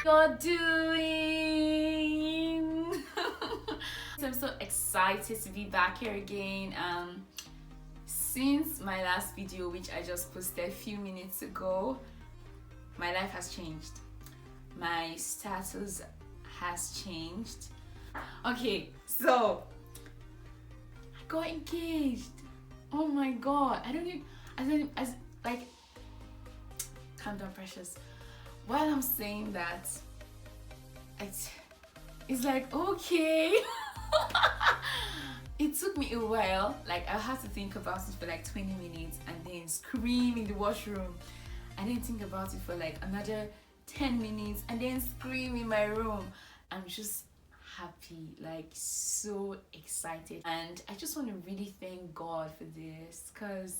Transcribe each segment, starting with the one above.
you're doing. So I'm so excited to be back here again. Since my last video, which I just posted a few minutes ago, my life has changed. My status has changed. Okay, so I got engaged. Oh my god, I don't even, like, calm down, precious. While I'm saying that, it's like, okay. It took me a while. Like, I had to think about it for like 20 minutes and then scream in the washroom. I didn't think about it for like another 10 minutes and then scream in my room. I'm just happy, like so excited, and I just want to really thank God for this, because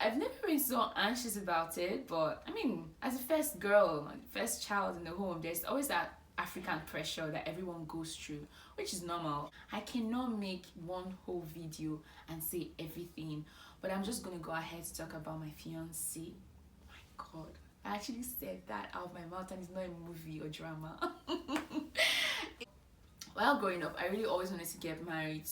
I've never been so anxious about it. But I mean, as a first girl, first child in the home, there's always that African pressure that everyone goes through, which is normal. I cannot make one whole video and say everything, but I'm just gonna go ahead to talk about my fiance. My god, I actually said that out of my mouth, and it's not a movie or drama. While growing up, I really always wanted to get married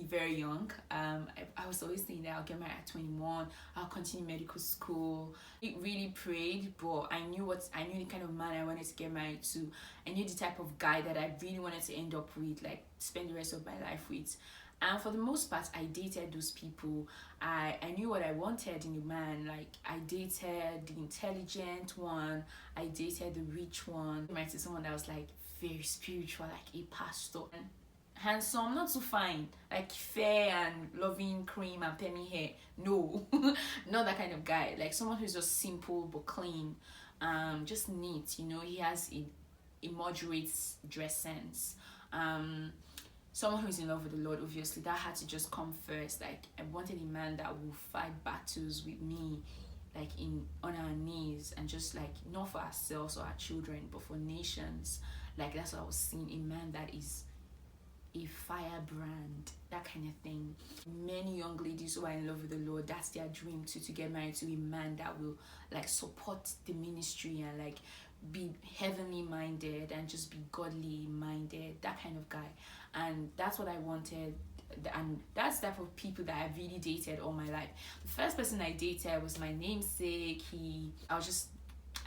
very young. I was always thinking that I'll get married at 21, I'll continue medical school. I really prayed, but I knew the kind of man I wanted to get married to. I knew the type of guy that I really wanted to end up with, like spend the rest of my life with. And for the most part, I dated those people. I knew what I wanted in a man. Like, I dated the intelligent one, I dated the rich one. I might see someone that was like very spiritual, like a pastor, and handsome, not too fine, like fair and loving cream and penny hair. No, not that kind of guy. Like someone who's just simple but clean, just neat. He has a moderate dress sense. Someone who's in love with the Lord, obviously that had to just come first. Like, I wanted a man that will fight battles with me, like on our knees, and just like not for ourselves or our children, but for nations. Like, that's what I was seeing, a man that is a firebrand, that kind of thing. Many young ladies who are in love with the Lord, that's their dream too, to get married to a man that will like support the ministry and like be heavenly minded and just be godly minded, that kind of guy. And that's what I wanted, and that's the type of people that I really dated all my life. The first person I dated was my namesake. I was just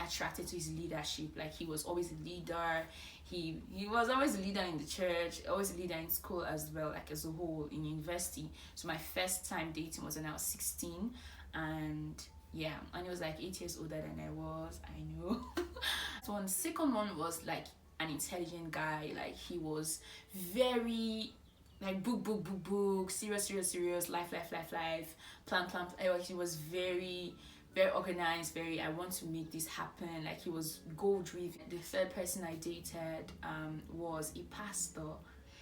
attracted to his leadership. Like, he was always a leader. He was always a leader in the church, always a leader in school as well, like as a whole, in university. So my first time dating was when I was 16, and yeah, and he was like 8 years older than I was. I know. So the second one was like an intelligent guy. Like, he was very like book, serious, life, plan. He was very organized, I want to make this happen. Like, he was goal driven. The third person I dated was a pastor.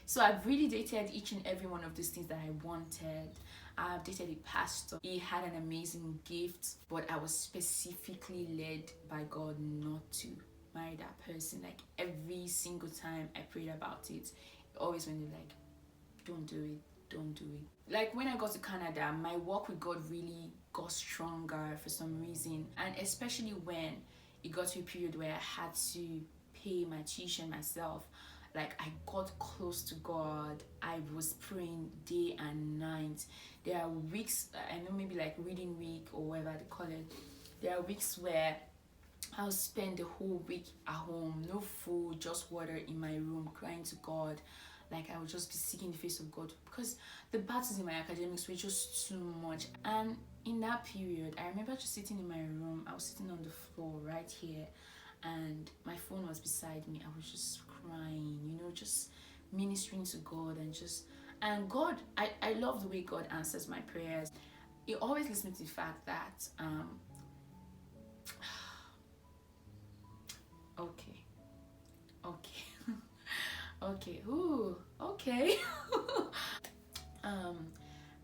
So I've really dated each and every one of these things that I wanted. I've dated a pastor. He had an amazing gift, but I was specifically led by God not to marry that person. Like, every single time I prayed about it, it always went like, don't do it. Like, when I got to Canada, my walk with God really got stronger for some reason, and especially when it got to a period where I had to pay my tuition myself. Like, I got close to God. I was praying day and night. There are weeks, I know, maybe like reading week or whatever they call it, there are weeks where I'll spend the whole week at home, no food, just water in my room, crying to God. Like, I would just be seeking the face of God, because the battles in my academics were just too much. And in that period, I remember just sitting in my room. I was sitting on the floor right here, and my phone was beside me. I was just crying, just ministering to God, and God, I love the way God answers my prayers. He always leads me to the fact that okay okay, ooh, okay.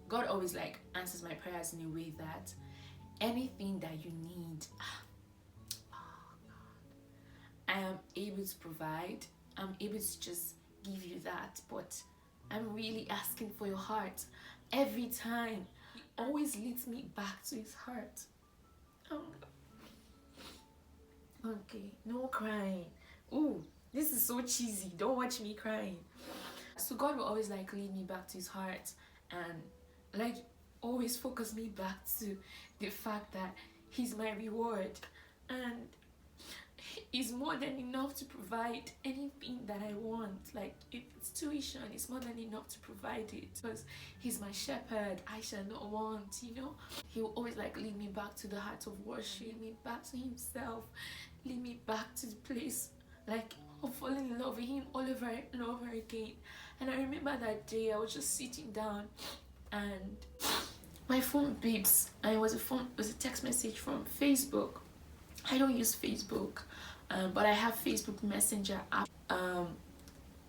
God always like answers my prayers in a way that anything that you need, I am able to provide. I'm able to just give you that, but I'm really asking for your heart every time. He always leads me back to his heart. Okay, no crying. Ooh, this is so cheesy. Don't watch me crying. So God will always like lead me back to his heart and like always focus me back to the fact that he's my reward and he's more than enough to provide anything that I want. Like if it's tuition, it's more than enough to provide it because he's my shepherd. I shall not want, you know. He will always like lead me back to the heart of worship, lead me back to himself, lead me back to the place like of falling in love with him all over and over again. And I remember that day I was just sitting down and my phone beeps and it was a text message from Facebook. I don't use Facebook, but I have Facebook Messenger app,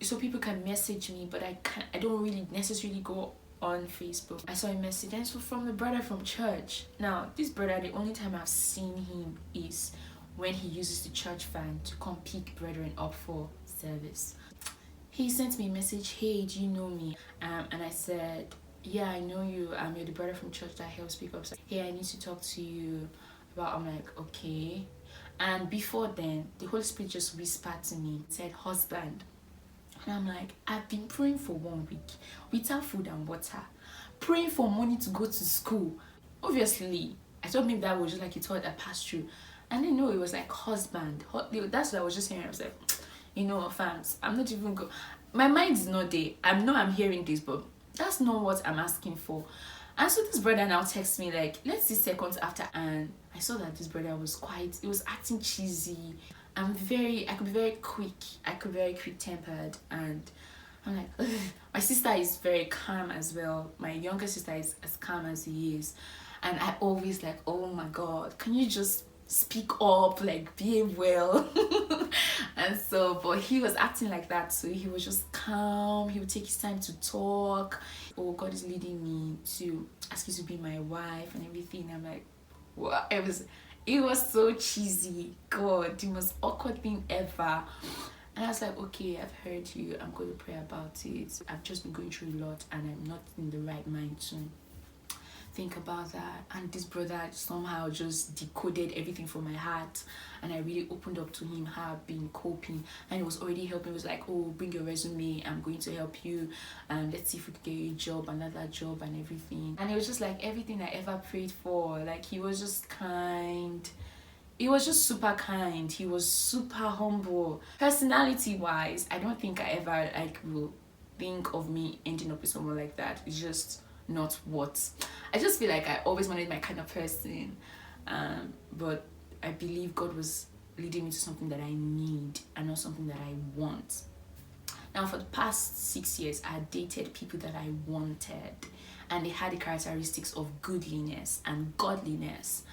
so people can message me, but I don't really necessarily go on Facebook. I saw a message and it's from the brother from church. Now this brother, the only time I've seen him is when he uses the church van to come pick brethren up for service. He sent me a message, hey, do you know me? And I said, yeah, I know you. You're the brother from church that helps people up. So, hey, I need to talk to you about. I'm like, okay. And before then, the Holy Spirit just whispered to me, said, husband. And I'm like, I've been praying for 1 week without food and water, praying for money to go to school. Obviously, I thought maybe that was just like a thought that passed through. And then no, it was like husband. That's what I was just hearing. I was like, you know, fams, I'm not even go. My mind is not there. I'm hearing this, but that's not what I'm asking for. And so this brother now texts me like, let's see seconds after, and I saw that this brother was it was acting cheesy. I could be very quick tempered, and I'm like, ugh. My sister is very calm as well. My younger sister is as calm as he is. And I always like, oh my God, can you just speak up, like behave well? And so, but he was acting like that, so he was just calm. He would take his time to talk. Oh, God is leading me to ask you to be my wife and everything. I'm like, what? It was so cheesy. God, the most awkward thing ever. And I was like, okay, I've heard you. I'm going to pray about it. I've just been going through a lot and I'm not in the right mind to think about that. And this brother somehow just decoded everything from my heart, and I really opened up to him how I've been coping, and it was already helping. It was like, oh, bring your resume, I'm going to help you, and let's see if we can get you a job, another job, and everything. And it was just like everything I ever prayed for. Like, he was just kind. He was just super kind. He was super humble. Personality wise, I don't think I ever will think of me ending up with someone like that. It's just not what I just feel like I always wanted my kind of person, but I believe God was leading me to something that I need and not something that I want. Now, for the past 6 years, I had dated people that I wanted, and they had the characteristics of goodliness and godliness,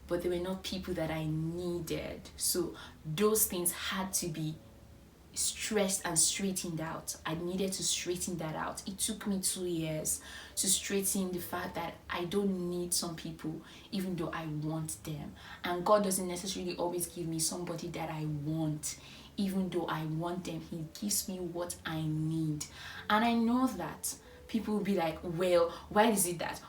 but they were not people that I needed. So those things had to be stressed and straightened out. I needed to straighten that out. It took me 2 years to straighten the fact that I don't need some people even though I want them, and God doesn't necessarily always give me somebody that I want even though I want them. He gives me what I need. And I know that people will be like, well, why is it that,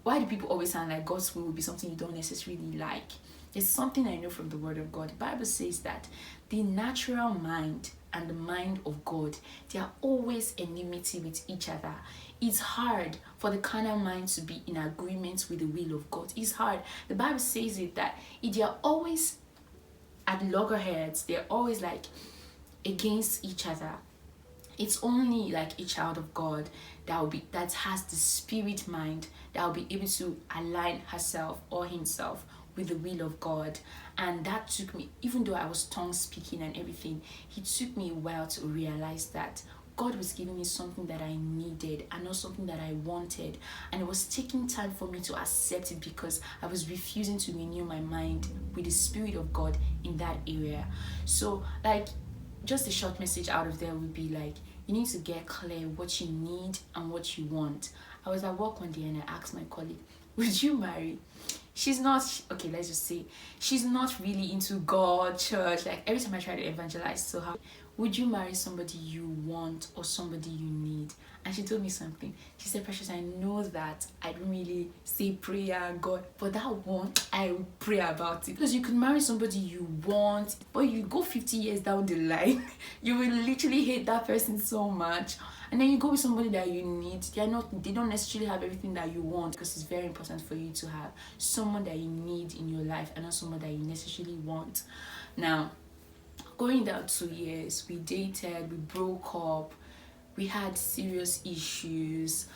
why do people always sound like God's will be something you don't necessarily like? It's something I know from the Word of God. The Bible says that the natural mind and the mind of God, they are always enmity with each other. It's hard for the carnal mind to be in agreement with the will of God. It's hard. The Bible says it that they are always at loggerheads. They're always like against each other. It's only like a child of God that has the spirit mind that will be able to align herself or himself with the will of God. And that took me, even though I was tongue speaking and everything, it took me a while to realize that God was giving me something that I needed and not something that I wanted. And it was taking time for me to accept it because I was refusing to renew my mind with the Spirit of God in that area. So, like, just a short message out of there would be like, you need to get clear what you need and what you want. I was at work one day and I asked my colleague, would you marry? She's not, okay, let's just say, she's not really into God, church. Like, every time I try to evangelize to her, would you marry somebody you want or somebody you need? And she told me something. She said, Precious, I know that I don't really say prayer, God, but that one, I will pray about it. Because you can marry somebody you want, but you go 50 years down the line, you will literally hate that person so much. And then you go with somebody that you need. They don't necessarily have everything that you want, because it's very important for you to have someone that you need in your life and not someone that you necessarily want. Now, going down 2 years, we dated, we broke up, we had serious issues.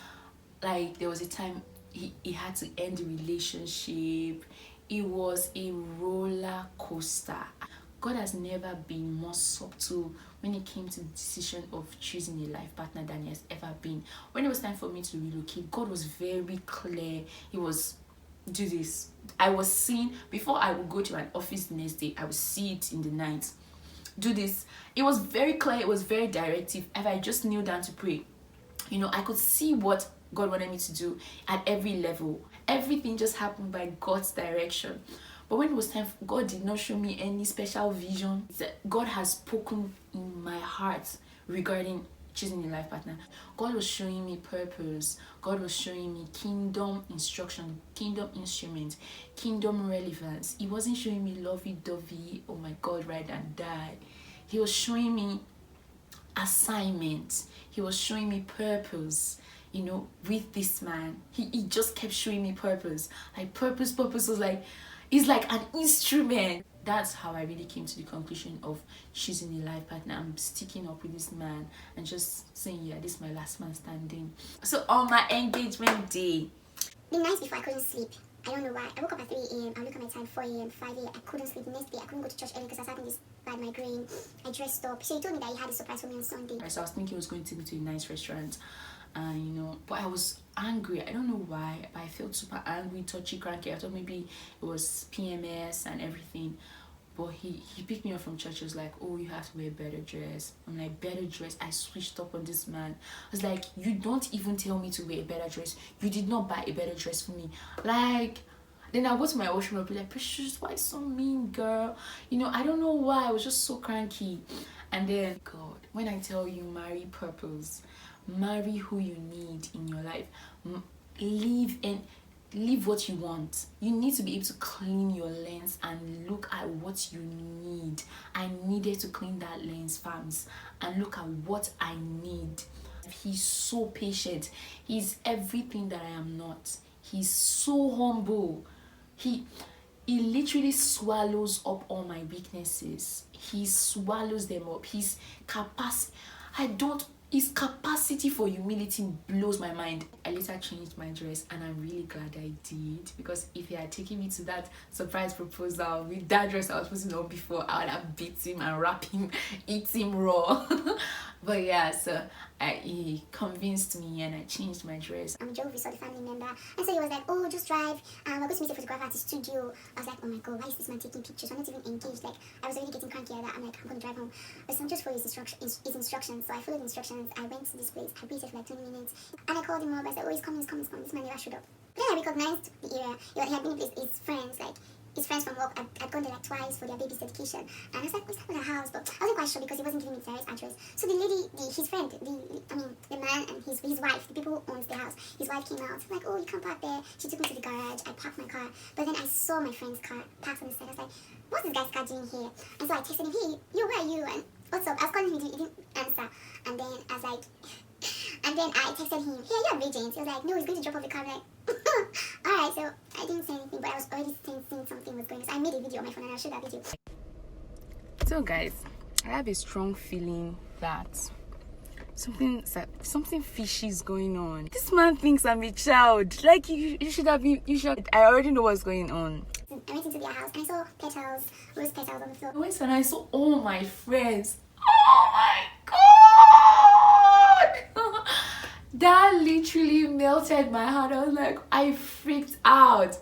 Like, there was a time he had to end the relationship. It was a roller coaster. God has never been more subtle when it came to the decision of choosing a life partner than he has ever been. When it was time for me to relocate, God was very clear. He was, do this. I was seeing, before I would go to an office the next day, I would see it in the night. Do this. It was very clear, it was very directive. If I just kneel down to pray, I could see what God wanted me to do at every level. Everything just happened by God's direction. But when it was time, God did not show me any special vision. God has spoken in my heart regarding choosing a life partner. God was showing me purpose. God was showing me kingdom instruction, kingdom instrument, kingdom relevance. He wasn't showing me lovey-dovey, oh my God, ride and die. He was showing me assignment. He was showing me purpose. With this man, he just kept showing me purpose. Like, purpose was like, it's like an instrument. That's how I really came to the conclusion of choosing a life partner. I'm sticking up with this man and just saying, yeah, this is my last man standing. So on my engagement day, the night before, I couldn't sleep. I don't know why. I woke up at 3 a.m. I look at my time, 4 a.m., 5 a.m. I couldn't sleep. The next day, I couldn't go to church early because I was having this bad migraine. I dressed up. So he told me that he had a surprise for me on Sunday. So I was thinking he was going to take me to a nice restaurant. But I was angry. I don't know why, but I felt super angry, touchy, cranky. I thought maybe it was PMS and everything. But he picked me up from church. He was like, oh, you have to wear a better dress. I'm like, better dress? I switched up on this man. I was like, you don't even tell me to wear a better dress. You did not buy a better dress for me. Like, then I go to my washroom and be like, Precious, why so mean, girl? I don't know why. I was just so cranky. And then, God, when I tell you, marry purpose, marry who you need in your life, live what you want. You need to be able to clean your lens and look at what you need. I needed to clean that lens, fams, and look at what I need. He's so patient. He's everything that I am not. He's so humble. He literally swallows up all my weaknesses. He swallows them up. His capacity for humility blows my mind. I later changed my dress, and I'm really glad I did, because if he had taken me to that surprise proposal with that dress I was putting on before, I would have beat him and wrap him, eat him raw. But yeah, so he convinced me and I changed my dress. Joe, we saw the family member, and so he was like, oh, just drive, we're going to meet a photographer at the studio. I was like, oh my God, why is this man taking pictures? I'm not even engaged. Like, I was already getting cranky at that. I'm like, I'm going to drive home. But so just for his instructions. So I followed the instructions. I went to this place. I waited for like 20 minutes, and I called him up. I said, oh, he's coming. This man never showed up. Then I recognized the area. He had been with his friends, like his friends from work. I'd gone there like twice for their baby's dedication, and I was like, what's that with her house? But I wasn't quite sure because he wasn't giving me the direct address. So the lady, his friend, the man and his wife, the people who owns the house, his wife came out. I'm like, oh, you can't park there. She took me to the garage. I parked my car, but then I saw my friend's car parked on the side. I was like, what's this guy's car doing here? And so I texted him, hey, yo, where are you? And what's up? I was calling him, he didn't answer. And then I was like, and then I texted him, hey, are you Regent? He was like, no, he's going to drop off the car. I'm like, alright, so I didn't say anything, but I was already sensing something was going on. So I made a video on my phone and I'll show that video. So guys, I have a strong feeling that something fishy is going on. This man thinks I'm a child. Like, you should have been, I already know what's going on. I went into their house and I saw petals, rose petals on the floor. I went and I saw all my friends. Oh my God! That literally melted my heart. I was like, I freaked out.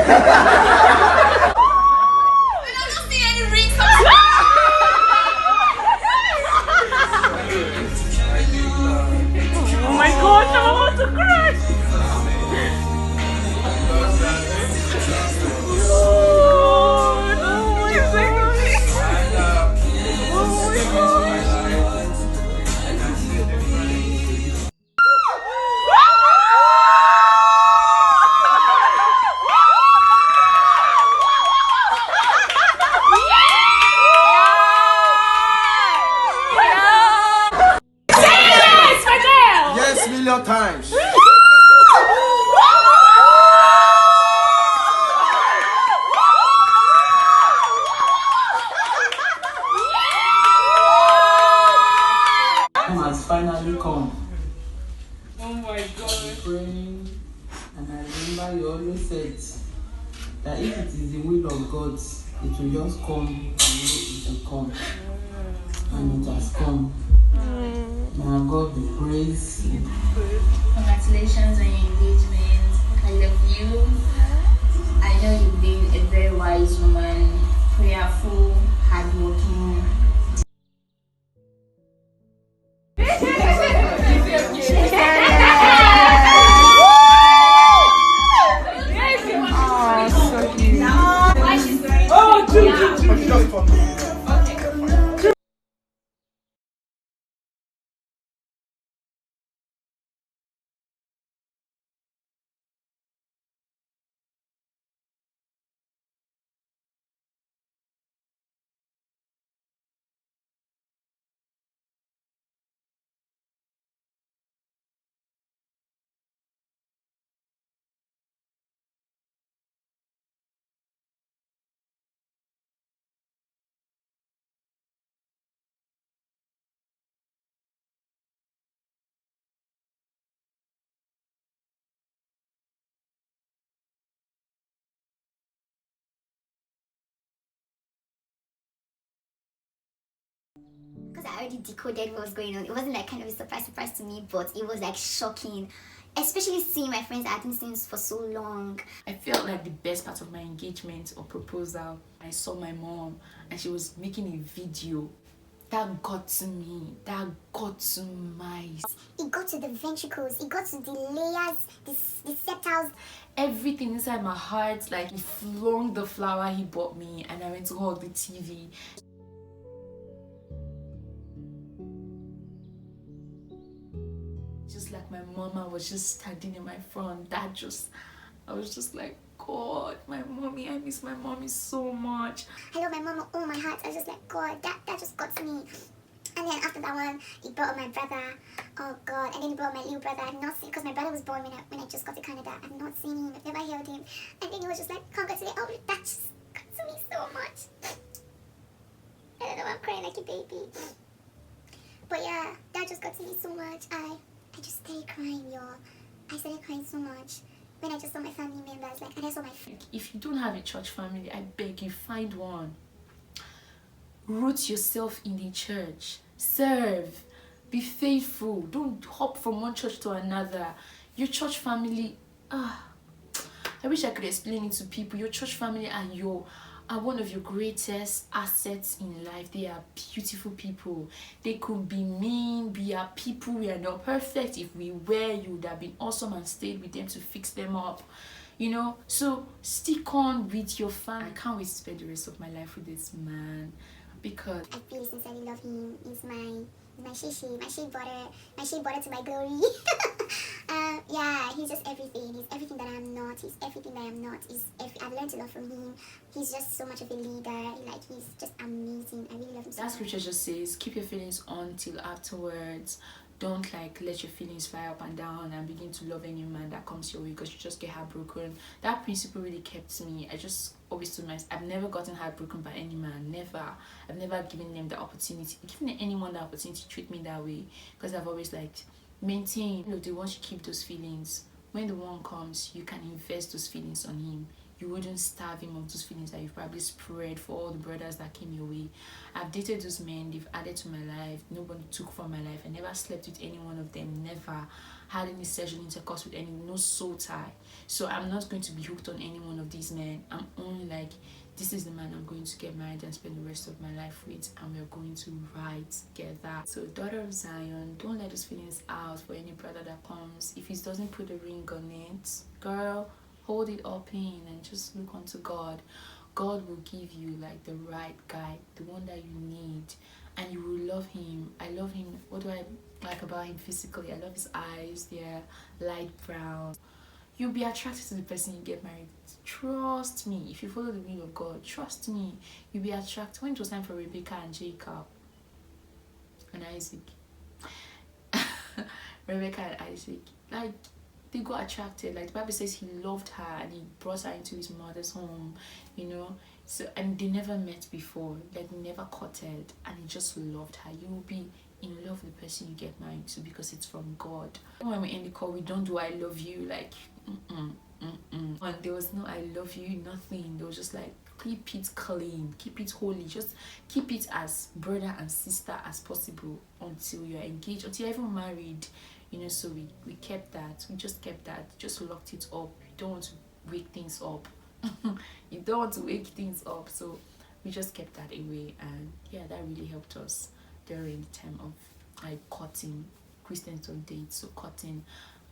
I don't see any rings. Oh my gosh, I'm about to cry. Lord, oh my God. Oh my God. Yes, million times. Time has finally come. Oh my God. Praying, and I remember you always said that if it is the will of God, it will just come and it will come. And it has come. Now God be praised. Congratulations on your engagement. I love you. I know you've been a very wise woman, prayerful, hardworking. Because I already decoded what was going on. It wasn't like kind of a surprise to me, but it was like shocking. Especially seeing my friends I hadn't seen for so long. I felt like the best part of my engagement or proposal, I saw my mom and she was making a video. That got to me. That got to my... It got to the ventricles, it got to the layers, the septals. Everything inside my heart, like he flung the flower he bought me and I went to hug the TV. Just like my mama was just standing in my front. I was just like, God, my mommy, I miss my mommy so much. I love my mom with all my heart. I was just like, God, that just got to me. And then after that one, he brought up my brother. Oh God! And then he brought my little brother. I've not seen, because my brother was born when I just got to Canada. I've not seen him. I've never held him. And then he was just like, congratulations. Oh, that just got to me so much. I don't know. I'm crying like a baby. But yeah, that just got to me so much. I just started crying, y'all. I started crying so much when I just saw my family members, like, and I saw my friends. If you don't have a church family, I beg you, find one. Root yourself in the church. Serve. Be faithful. Don't hop from one church to another. Your church family, I wish I could explain it to people. Your church family are one of your greatest assets in life. They are beautiful people. They could be mean, we are people, we are not perfect. If we were, you would have been awesome and stayed with them to fix them up. You know, so stick on with your family. I can't wait to spend the rest of my life with this man, because I really sincerely love him. He's my shishi, my shea butter to my glory. Yeah, he's just everything. He's everything that I'm not. He's everything that I'm not. I've learned a lot from him. He's just so much of a leader. Like, he's just amazing. I really love him so that much. scripture just says, keep your feelings on till afterwards. Don't like let your feelings fly up and down and begin to love any man that comes your way, because you just get heartbroken. That principle really kept me. I just always told myself, I've never gotten heartbroken by any man. Never. I've never given them the opportunity, given anyone the opportunity to treat me that way, because I've always like maintained, look, they want you to keep those feelings. When the one comes, you can invest those feelings on him. you wouldn't starve him of those feelings that you've probably spread for all the brothers that came your way. I've dated those men, they've added to my life, nobody took from my life. I never slept with any one of them, never had any sexual intercourse with any, no soul tie. So I'm not going to be hooked on any one of these men. I'm only like, this is the man I'm going to get married and spend the rest of my life with, and we're going to ride together. So daughter of Zion, don't let those feelings out for any brother that comes. If he doesn't put a ring on it, girl, hold it up in and just look unto God. God will give you like the right guy, the one that you need, and you will love him. I love him. What do I like about him physically? I love his eyes. They're light brown. You'll be attracted to the person you get married. Trust me. If you follow the will of God, trust me, you'll be attracted. When it was time for Rebecca and Jacob and Isaac, Rebecca and Isaac, like, they got attracted. Like the Bible says, he loved her and he brought her into his mother's home, you know. So, and they never met before, like never courted, and he just loved her. You will be in love with the person you get married to because it's from God. When we end the call, we don't do I love you, like and there was no I love you, nothing. They was just like, keep it clean, keep it holy, just keep it as brother and sister as possible until you're engaged, until you're even married, you know. So we kept that, we just kept that, just locked it up. You don't want to wake things up. You don't want to wake things up, so we just kept that away. And yeah, that really helped us during the time of like courting. Christians don't date, so courting.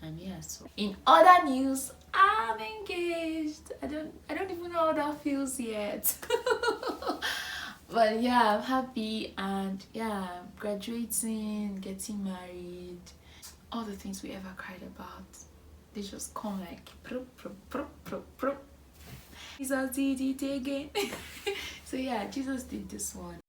And yeah, so in other news, I'm engaged. I don't even know how that feels yet. But yeah, I'm happy, and yeah, graduating, getting married, all the things we ever cried about, they just come like Jesus did it again. So yeah, Jesus did this one.